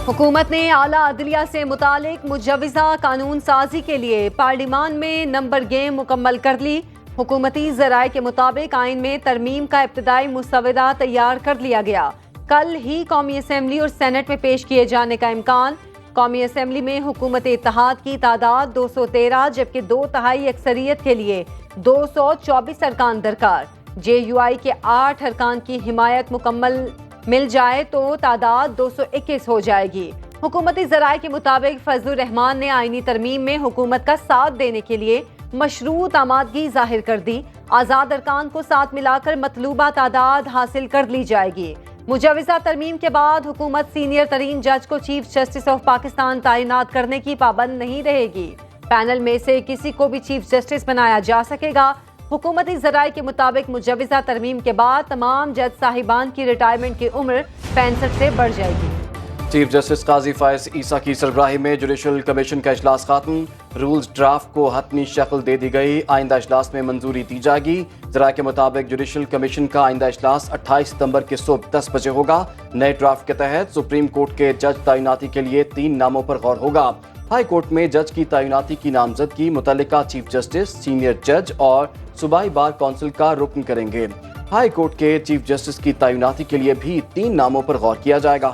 حکومت نے اعلیٰ عدلیہ سے متعلق مجوزہ قانون سازی کے لیے پارلیمان میں نمبر گیم مکمل کر لی۔ حکومتی ذرائع کے مطابق آئین میں ترمیم کا ابتدائی مسودہ تیار کر لیا گیا۔ کل ہی قومی اسمبلی اور سینٹ میں پیش کیے جانے کا امکان۔ قومی اسمبلی میں حکومت اتحاد کی تعداد 213 جبکہ 2/3 اکثریت کے لیے 224 ارکان درکار۔ جے یو آئی کے 8 ارکان کی حمایت مکمل مل جائے تو تعداد 221 ہو جائے گی۔ حکومتی ذرائع کے مطابق فضل الرحمان نے آئینی ترمیم میں حکومت کا ساتھ دینے کے لیے مشروط آمادگی ظاہر کر دی۔ آزاد ارکان کو ساتھ ملا کر مطلوبہ تعداد حاصل کر لی جائے گی۔ مجوزہ ترمیم کے بعد حکومت سینئر ترین جج کو چیف جسٹس آف پاکستان تعینات کرنے کی پابند نہیں رہے گی۔ پینل میں سے کسی کو بھی چیف جسٹس بنایا جا سکے گا۔ حکومتی ذرائع کے مطابق مجوزہ ترمیم کے بعد تمام جج صاحبان کی ریٹائرمنٹ کی عمر 65 سے بڑھ جائے گی۔ چیف جسٹس قاضی فائز عیسیٰ کی سربراہی میں جوڈیشل کمیشن کا اجلاس ختم۔ رولز ڈرافٹ کو حتمی شکل دے دی گئی۔ آئندہ اجلاس میں منظوری دی جائے گی۔ ذرائع کے مطابق جوڈیشل کمیشن کا آئندہ اجلاس 28 ستمبر کی صبح 10 بجے ہوگا۔ نئے ڈرافٹ کے تحت سپریم کورٹ کے جج تعیناتی کے لیے 3 ناموں پر غور ہوگا۔ ہائی کورٹ میں جج کی تعیناتی کی نامزدگی متعلقہ چیف جسٹس، سینئر جج اور صوبائی بار کونسل کا رکن کریں گے۔ ہائی کورٹ کے چیف جسٹس کی تعیناتی کے لیے بھی 3 ناموں پر غور کیا جائے گا۔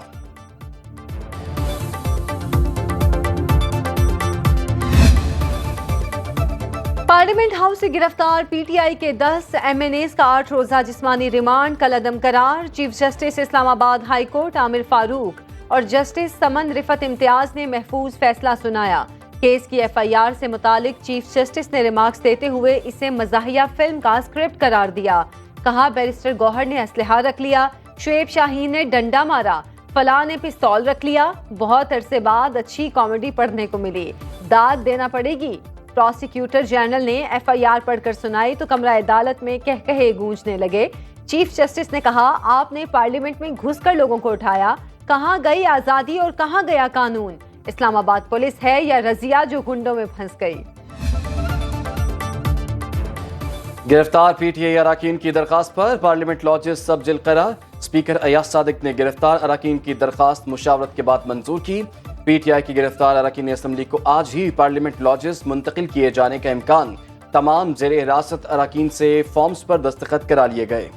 پارلیمنٹ ہاؤس سے گرفتار پی ٹی آئی کے 10 ایم این ایز کا 8 روزہ جسمانی ریمانڈ کل عدم قرار۔ چیف جسٹس اسلام آباد ہائی کورٹ عامر فاروق اور جسٹس سمن رفت امتیاز نے محفوظ فیصلہ سنایا۔ کیس کی ایف آئی آر سے متعلق چیف جسٹس نے ریمارکس دیتے ہوئے اسے مزاحیہ فلم کا اسکرپٹ قرار دیا۔ کہا بیرسٹر گوہر نے اسلحہ رکھ لیا، شعیب شاہین نے ڈنڈا مارا، فلاں نے پستول رکھ لیا۔ بہت عرصے بعد اچھی کامیڈی پڑھنے کو ملی، داد دینا پڑے گی۔ پروسیکیوٹر جنرل نے ایف آئی آر پڑھ کر سنائی تو کمرہ عدالت میں کہے گونجنے لگے۔ چیف جسٹس نے کہا آپ نے پارلیمنٹ میں گھس کر لوگوں کو اٹھایا، کہاں گئی آزادی اور کہاں گیا قانون؟ اسلام آباد پولیس ہے یا رضیہ جو گنڈوں میں پھنس گئی؟ گرفتار پی ٹی آئی اراکین کی درخواست پر پارلیمنٹ لاجز سب جل قرار۔ اسپیکر ایاز صادق نے گرفتار اراکین کی درخواست مشاورت کے بعد منظور کی۔ پی ٹی آئی کی گرفتار اراکین اسمبلی کو آج ہی پارلیمنٹ لاجز منتقل کیے جانے کا امکان۔ تمام زیر حراست اراکین سے فارمز پر دستخط کرا لیے گئے۔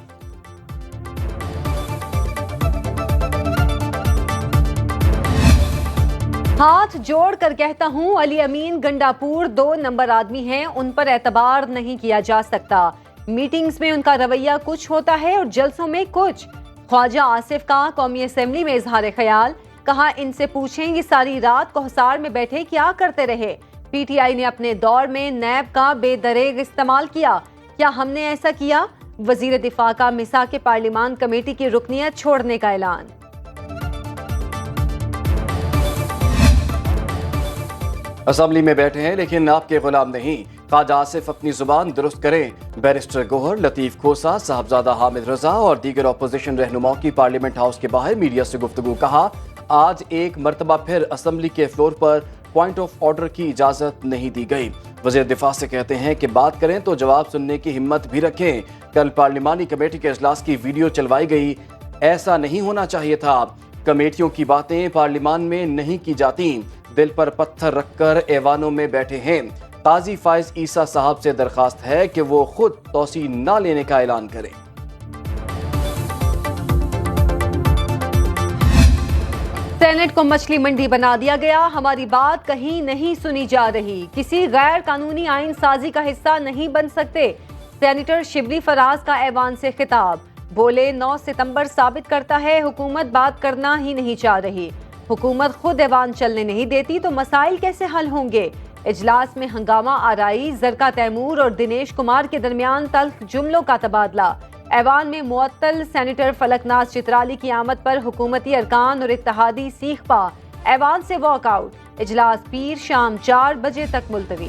ہاتھ جوڑ کر کہتا ہوں علی امین گنڈاپور 2 نمبر آدمی ہیں، ان پر اعتبار نہیں کیا جا سکتا۔ میٹنگز میں ان کا رویہ کچھ ہوتا ہے اور جلسوں میں کچھ۔ خواجہ آصف کا قومی اسمبلی میں اظہار خیال، کہا ان سے پوچھیں یہ ساری رات کوہسار میں بیٹھے کیا کرتے رہے؟ پی ٹی آئی نے اپنے دور میں نیب کا بے دریغ استعمال کیا، کیا ہم نے ایسا کیا؟ وزیر دفاع کا مساک پارلیمان کمیٹی کی رکنیت چھوڑنے کا اعلان۔ اسمبلی میں بیٹھے ہیں لیکن آپ کے غلام نہیں، خواجہ آصف اپنی زبان درست کریں۔ بیرسٹر گوہر، لطیف کھوسا، صاحبزادہ حامد رضا اور دیگر اپوزیشن رہنماؤں کی پارلیمنٹ ہاؤس کے باہر میڈیا سے گفتگو۔ کہا آج ایک مرتبہ پھر اسمبلی کے فلور پر پوائنٹ آف آرڈر کی اجازت نہیں دی گئی۔ وزیر دفاع سے کہتے ہیں کہ بات کریں تو جواب سننے کی ہمت بھی رکھیں۔ کل پارلیمانی کمیٹی کے اجلاس کی ویڈیو چلوائی گئی، ایسا نہیں ہونا چاہیے تھا۔ کمیٹیوں کی باتیں پارلیمان میں نہیں کی جاتی، دل پر پتھر رکھ کر ایوانوں میں بیٹھے ہیں۔ قاضی فائز عیسیٰ صاحب سے درخواست ہے کہ وہ خود توسیع نہ لینے کا اعلان کریں۔ سینٹ کو مچھلی منڈی بنا دیا گیا، ہماری بات کہیں نہیں سنی جا رہی، کسی غیر قانونی آئین سازی کا حصہ نہیں بن سکتے۔ سینیٹر شبلی فراز کا ایوان سے خطاب، بولے 9 ستمبر ثابت کرتا ہے حکومت بات کرنا ہی نہیں چاہ رہی۔ حکومت خود ایوان چلنے نہیں دیتی تو مسائل کیسے حل ہوں گے؟ اجلاس میں ہنگامہ آرائی، زرکا تیمور اور دنیش کمار کے درمیان تلخ جملوں کا تبادلہ۔ ایوان میں معطل سینیٹر فلک ناز چترالی کی آمد پر حکومتی ارکان اور اتحادی سیخ پا ایوان سے واک آؤٹ۔ اجلاس پیر شام 4 بجے تک ملتوی۔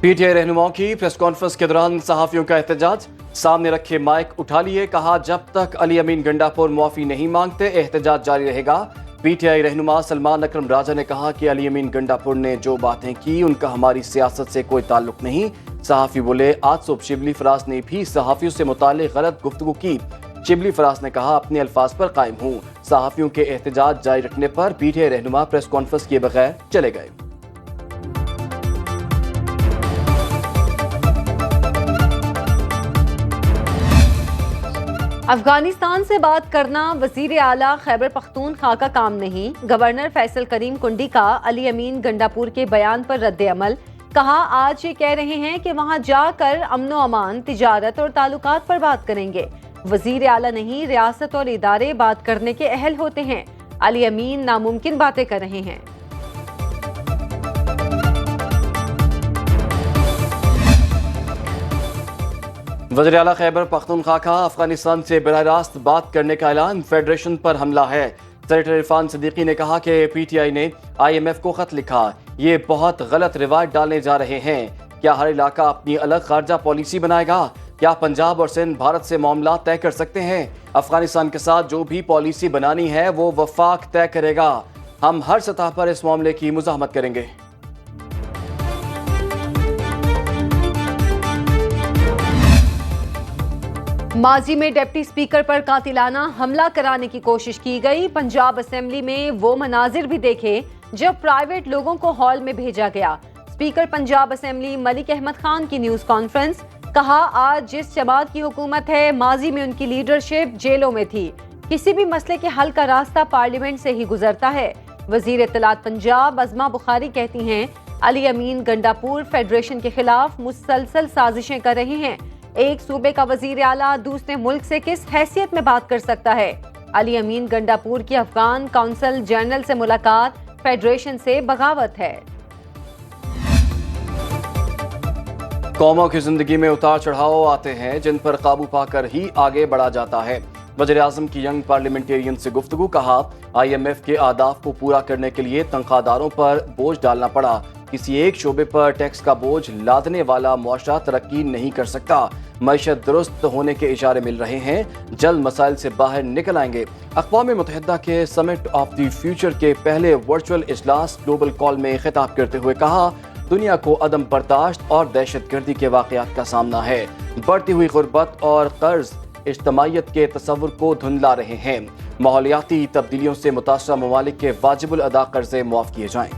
پی ٹی آئی رہنماؤں کی پریس کانفرنس کے دوران صحافیوں کا احتجاج، سامنے رکھے مائک اٹھا لیے، کہا جب تک علی امین گنڈاپور معافی نہیں مانگتے احتجاج جاری رہے گا۔ پی ٹی آئی رہنما سلمان اکرم راجہ نے کہا کہ علی امین گنڈاپور نے جو باتیں کی ان کا ہماری سیاست سے کوئی تعلق نہیں۔ صحافی بولے آج صبح شبلی فراز نے بھی صحافیوں سے متعلق غلط گفتگو کی، شبلی فراز نے کہا اپنے الفاظ پر قائم ہوں. صحافیوں کے احتجاج جاری رکھنے پر پی ٹی آئی رہنما پریس کانفرنس کیے بغیر چلے گئے. افغانستان سے بات کرنا وزیر اعلیٰ خیبر پختونخوا کا کام نہیں. گورنر فیصل کریم کنڈی کا علی امین گنڈاپور کے بیان پر رد عمل. کہا آج یہ کہہ رہے ہیں کہ وہاں جا کر امن و امان، تجارت اور تعلقات پر بات کریں گے. وزیر اعلیٰ نہیں، ریاست اور ادارے بات کرنے کے اہل ہوتے ہیں. علی امین ناممکن باتیں کر رہے ہیں. وزیر اعلیٰ خیبر پختونخوا کا افغانستان سے براہ راست بات کرنے کا اعلان. فیڈریشن پر حملہ ہے. سینیٹر عرفان صدیقی نے کہا کہ پی ٹی آئی نے آئی ایم ایف کو خط لکھا. یہ بہت غلط روایت ڈالنے جا رہے ہیں. کیا ہر علاقہ اپنی الگ خارجہ پالیسی بنائے گا؟ کیا پنجاب اور سندھ بھارت سے معاملات طے کر سکتے ہیں؟ افغانستان کے ساتھ جو بھی پالیسی بنانی ہے وہ وفاق طے کرے گا. ہم ہر سطح پر اس معاملے کی مزاحمت کریں گے. ماضی میں ڈپٹی اسپیکر پر قاتلانہ حملہ کرانے کی کوشش کی گئی. پنجاب اسمبلی میں وہ مناظر بھی دیکھے جب پرائیویٹ لوگوں کو ہال میں بھیجا گیا. اسپیکر پنجاب اسمبلی ملک احمد خان کی نیوز کانفرنس. کہا آج جس جماعت کی حکومت ہے، ماضی میں ان کی لیڈرشپ جیلوں میں تھی. کسی بھی مسئلے کے حل کا راستہ پارلیمنٹ سے ہی گزرتا ہے. وزیر اطلاعات پنجاب عظمہ بخاری کہتی ہیں علی امین گنڈاپور فیڈریشن کے خلاف مسلسل سازشیں کر رہے ہیں. ایک صوبے کا وزیر اعلیٰ دوسرے ملک سے کس حیثیت میں بات کر سکتا ہے؟ علی امین گنڈاپور کی افغان کونسل جنرل سے ملاقات فیڈریشن سے بغاوت ہے. قوموں کی زندگی میں اتار چڑھاؤ آتے ہیں جن پر قابو پا کر ہی آگے بڑھا جاتا ہے. وزیر اعظم کی ینگ پارلیمنٹیرین سے گفتگو. کہا آئی ایم ایف کے اہداف کو پورا کرنے کے لیے تنخواہ داروں پر بوجھ ڈالنا پڑا. کسی ایک شعبے پر ٹیکس کا بوجھ لادنے والا معاشرہ ترقی نہیں کر سکتا. معیشت درست ہونے کے اشارے مل رہے ہیں. جلد مسائل سے باہر نکل آئیں گے. اقوام متحدہ کے سمٹ آف دی فیوچر کے پہلے ورچوئل اجلاس گلوبل کال میں خطاب کرتے ہوئے کہا دنیا کو عدم برداشت اور دہشت گردی کے واقعات کا سامنا ہے. بڑھتی ہوئی غربت اور قرض اجتماعیت کے تصور کو دھندلا رہے ہیں. ماحولیاتی تبدیلیوں سے متاثرہ ممالک کے واجب الادا قرضے معاف کیے جائیں.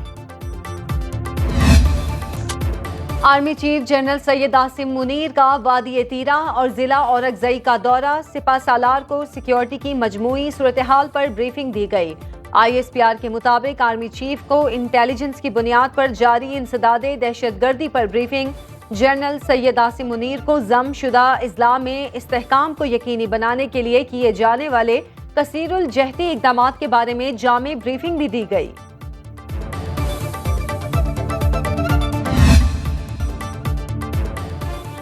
Army chief general Syed Asim Munir کا وادی تیرا اور ضلع اورکزئی کا دورہ. سپہ سالار کو سیکیورٹی کی مجموعی صورتحال پر بریفنگ دی گئی. آئی ایس پی آر کے مطابق آرمی چیف کو انٹیلیجنس کی بنیاد پر جاری انسداد دہشت گردی پر بریفنگ. جنرل سید عاصم منیر کو ضم شدہ اضلاع میں استحکام کو یقینی بنانے کے لیے کیے جانے والے کثیر الجہتی اقدامات کے بارے میں جامع بریفنگ بھی دی گئی.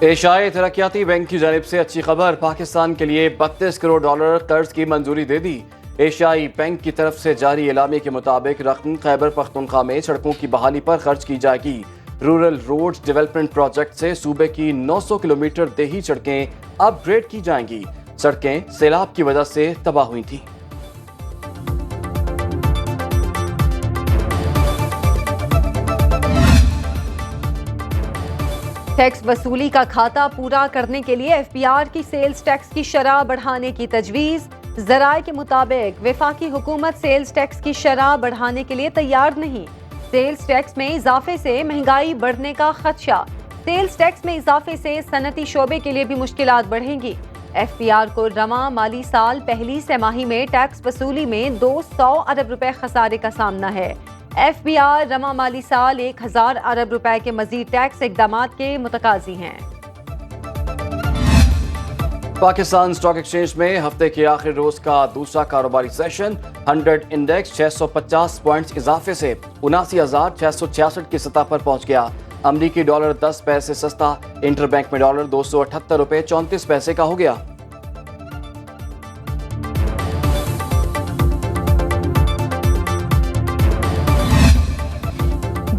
ایشیائی ترقیاتی بینک کی جانب سے اچھی خبر. پاکستان کے لیے $32 کروڑ قرض کی منظوری دے دی. ایشیائی بینک کی طرف سے جاری اعلامیے کے مطابق رقم خیبر پختونخوا میں سڑکوں کی بحالی پر خرچ کی جائے گی. رورل روڈز ڈیولپمنٹ پروجیکٹ سے صوبے کی 900 کلومیٹر دیہی سڑکیں اپ گریڈ کی جائیں گی. سڑکیں سیلاب کی وجہ سے تباہ ہوئی تھیں. ٹیکس وصولی کا کھاتا پورا کرنے کے لیے ایف پی آر کی سیلز ٹیکس کی شرح بڑھانے کی تجویز. ذرائع کے مطابق وفاقی حکومت سیلز ٹیکس کی شرح بڑھانے کے لیے تیار نہیں. سیلز ٹیکس میں اضافے سے مہنگائی بڑھنے کا خدشہ. سیلز ٹیکس میں اضافے سے صنعتی شعبے کے لیے بھی مشکلات بڑھیں گی. ایف پی آر کو رواں مالی سال پہلی سہ ماہی میں ٹیکس وصولی میں 200 ارب روپے خسارے کا سامنا ہے. ایف پی آر رواں مالی سال 1000 ارب روپے کے مزید ٹیکس اقدامات کے متقاضی ہیں. پاکستان سٹاک ایکسچینج میں ہفتے کے آخری روز کا دوسرا کاروباری سیشن 100 انڈیکس 650 پوائنٹس اضافے سے 79,666 کی سطح پر پہنچ گیا. امریکی ڈالر 10 پیسے سستا انٹر بینک میں ڈالر 278 روپے 34 پیسے کا ہو گیا.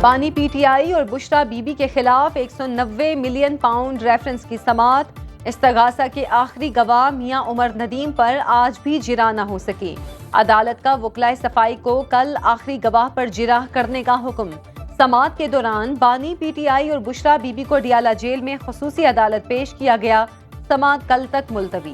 بانی پی ٹی آئی اور بشرا بی بی کے خلاف 190 ملین پاؤنڈ ریفرنس کی سماعت. استغاثہ کے آخری گواہ میاں عمر ندیم پر آج بھی جرح نہ ہو سکی. عدالت کا وکلائے صفائی کو کل آخری گواہ پر جرح کرنے کا حکم. سماعت کے دوران بانی پی ٹی آئی اور بشرا بی بی کو ڈیالہ جیل میں خصوصی عدالت پیش کیا گیا. سماعت کل تک ملتوی.